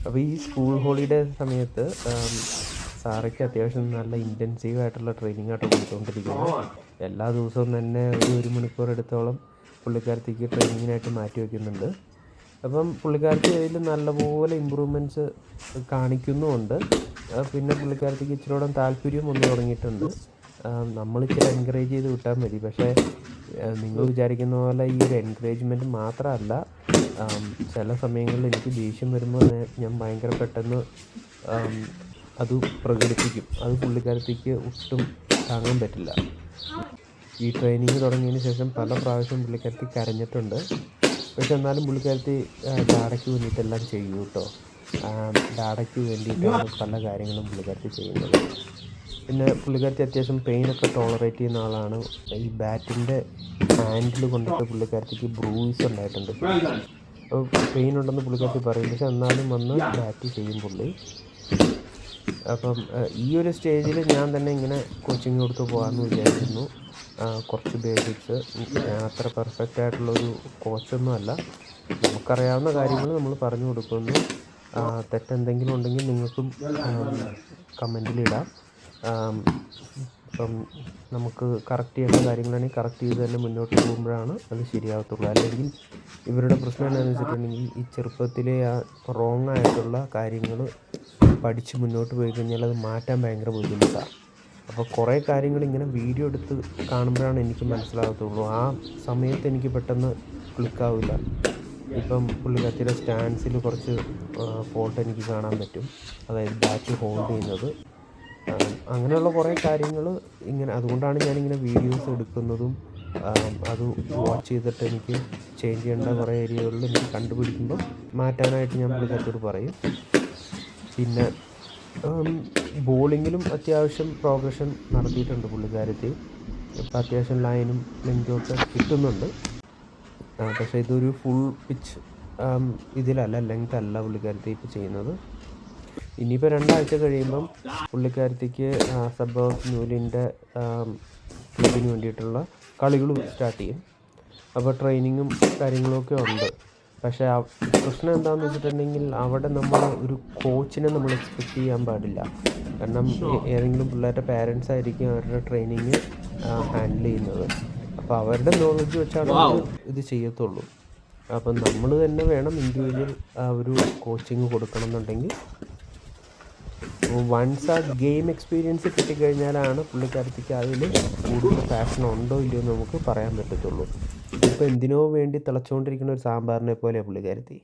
അപ്പോൾ ഈ school holiday സമയത്ത് സാറയ്ക്ക് അത്യാവശ്യം നല്ല ഇൻറ്റൻസീവായിട്ടുള്ള ട്രെയിനിങ് ആയിട്ട് കൊടുത്തുകൊണ്ടിരിക്കുന്നത്. എല്ലാ ദിവസവും തന്നെ ഒരു മണിക്കൂർ എടുത്തോളം പുള്ളിക്കാരത്തേക്ക് ട്രെയിനിങ്ങിനായിട്ട് മാറ്റി വയ്ക്കുന്നുണ്ട്. അപ്പം പുള്ളിക്കാരത്തി അതിൽ നല്ലപോലെ ഇമ്പ്രൂവ്മെൻറ്റ്സ് കാണിക്കുന്നുമുണ്ട്. പിന്നെ പുള്ളിക്കാരത്തേക്ക് ഇച്ചിരിയോടെ താല്പര്യം വന്നു തുടങ്ങിയിട്ടുണ്ട്. നമ്മളിച്ചിരി എൻകറേജ് ചെയ്ത് വിട്ടാൽ മതി. പക്ഷേ നിങ്ങൾ വിചാരിക്കുന്ന പോലെ ഈ ഒരു എൻകറേജ്മെൻറ്റ് മാത്രമല്ല, ചില സമയങ്ങളിൽ എനിക്ക് ദേഷ്യം വരുമ്പോൾ ഞാൻ ഭയങ്കര പെട്ടെന്ന് അത് പ്രകടിപ്പിക്കും. അത് പുള്ളിക്കാരത്തേക്ക് ഒട്ടും താങ്ങാൻ പറ്റില്ല. ഈ ട്രെയിനിങ് തുടങ്ങിയതിന് ശേഷം പല പ്രാവശ്യം പുള്ളിക്കാരത്തി കരഞ്ഞിട്ടുണ്ട്. പക്ഷെ എന്നാലും പുള്ളിക്കാരത്തി ഡാഡയ്ക്ക് വേണ്ടിയിട്ടെല്ലാം ചെയ്യും കേട്ടോ. ഡാഡയ്ക്ക് വേണ്ടിയിട്ടാണ് പല കാര്യങ്ങളും പുള്ളിക്കാരത്തി ചെയ്യുന്നത്. പിന്നെ പുള്ളിക്കാരത്തി അത്യാവശ്യം പെയിനൊക്കെ ടോളറേറ്റ് ചെയ്യുന്ന ആളാണ്. ഈ ബാറ്റിൻ്റെ ഹാൻഡിൽ കൊണ്ടിട്ട് പുള്ളിക്കാരത്തിക്ക് ബ്രൂയിസ് ഉണ്ടായിട്ടുണ്ട്. അപ്പോൾ പെയിൻ ഉണ്ടെന്ന് പുള്ളിക്കാരത്തി പറയും. പക്ഷെ എന്നാലും വന്ന് ബാറ്റ് ചെയ്യും പുള്ളി. അപ്പം ഈ ഒരു സ്റ്റേജിൽ ഞാൻ തന്നെ ഇങ്ങനെ കോച്ചിങ് കൊടുത്ത് പോകാമെന്ന് വിചാരിക്കുന്നു. കുറച്ച് ബേസിക്സ്, ഞാൻ അത്ര പെർഫെക്റ്റ് ആയിട്ടുള്ളൊരു കോച്ചൊന്നും അല്ല. നമുക്കറിയാവുന്ന കാര്യങ്ങൾ നമ്മൾ പറഞ്ഞു കൊടുക്കുന്നു. തെറ്റെന്തെങ്കിലും ഉണ്ടെങ്കിൽ നിങ്ങൾക്കും കമൻറ്റിലിടാം. ഇപ്പം നമുക്ക് കറക്റ്റ് ചെയ്യേണ്ട കാര്യങ്ങളാണെങ്കിൽ കറക്റ്റ് ചെയ്ത് തന്നെ മുന്നോട്ട് പോകുമ്പോഴാണ് അത് ശരിയാകത്തുള്ളൂ. അല്ലെങ്കിൽ ഇവരുടെ പ്രശ്നം എന്താണെന്ന് വെച്ചിട്ടുണ്ടെങ്കിൽ ഈ ചെറുപ്പത്തിലെ ആ റോങ് ആയിട്ടുള്ള കാര്യങ്ങൾ പഠിച്ച് മുന്നോട്ട് പോയി കഴിഞ്ഞാൽ അത് മാറ്റാൻ ഭയങ്കര ബുദ്ധിമുട്ടാണ്. അപ്പോൾ കുറേ കാര്യങ്ങൾ ഇങ്ങനെ വീഡിയോ എടുത്ത് കാണുമ്പോഴാണ് എനിക്ക് മനസ്സിലാകത്തുള്ളൂ. ആ സമയത്ത് എനിക്ക് പെട്ടെന്ന് ക്ലിക്കാവില്ല. ഇപ്പം പുള്ളിക്കാരത്തിയുടെ സ്റ്റാൻസിൽ കുറച്ച് ഫോൾട്ട് എനിക്ക് കാണാൻ പറ്റും. അതായത് ബാറ്റ് ഹോൾഡ് ചെയ്യുന്നത്, അങ്ങനെയുള്ള കുറേ കാര്യങ്ങൾ ഇങ്ങനെ. അതുകൊണ്ടാണ് ഞാനിങ്ങനെ വീഡിയോസ് എടുക്കുന്നതും അത് വാച്ച് ചെയ്തിട്ട് എനിക്ക് ചേഞ്ച് ചെയ്യേണ്ട കുറേ ഏരിയകളിൽ എനിക്ക് കണ്ടുപിടിക്കുമ്പോൾ മാറ്റാനായിട്ട് ഞാൻ പുള്ളിക്കാരത്തോട് പറയും. പിന്നെ ബോളിങ്ങിലും അത്യാവശ്യം പ്രോഗ്രഷൻ നടത്തിയിട്ടുണ്ട് പുള്ളിക്കാരത്തി. ഇപ്പം അത്യാവശ്യം ലൈനും ലെങ്തും ഒക്കെ കിട്ടുന്നുണ്ട്. പക്ഷേ ഇതൊരു ഫുൾ പിച്ച് ഇതിലല്ല, ലെങ്ത് അല്ല പുള്ളിക്കാരത്തി ഇപ്പോൾ ചെയ്യുന്നത്. ഇനിയിപ്പോൾ 2 ആഴ്ച കഴിയുമ്പം പുള്ളിക്കാരത്തിക്ക് സബ് ഹൗസ് ന്യൂലിൻ്റെ ക്ലബിന് വേണ്ടിയിട്ടുള്ള കളികൾ സ്റ്റാർട്ട് ചെയ്യും. അപ്പോൾ ട്രെയിനിങ്ങും കാര്യങ്ങളുമൊക്കെ ഉണ്ട്. പക്ഷേ പ്രശ്നം എന്താണെന്ന് വെച്ചിട്ടുണ്ടെങ്കിൽ അവിടെ നമ്മൾ ഒരു കോച്ചിനെ നമ്മൾ എക്സ്പെക്റ്റ് ചെയ്യാൻ പാടില്ല. കാരണം ഏതെങ്കിലും പിള്ളേരുടെ പാരൻസ് ആയിരിക്കും അവരുടെ ട്രെയിനിങ് ഹാൻഡിൽ ചെയ്യുന്നത്. അപ്പോൾ അവരുടെ നോളജ് വെച്ചാണ് ഇത് ചെയ്യത്തുള്ളൂ. അപ്പം നമ്മൾ തന്നെ വേണം ഇൻഡിവിജ്വൽ ഒരു കോച്ചിങ് കൊടുക്കണം എന്നുണ്ടെങ്കിൽ. വൺസ് ആ ഗെയിം എക്സ്പീരിയൻസ് കിട്ടിക്കഴിഞ്ഞാലാണ് പുള്ളിക്കാരത്തിക്ക് അതിൽ കൂടുതൽ പാഷൻ ഉണ്ടോ ഇല്ലയോ എന്ന് നമുക്ക് പറയാൻ പറ്റത്തുള്ളൂ. ഇതിപ്പോൾ എന്തിനോ വേണ്ടി തിളച്ചുകൊണ്ടിരിക്കുന്ന ഒരു സാമ്പാറിനെ പോലെയാണ് പുള്ളിക്കാരത്തി.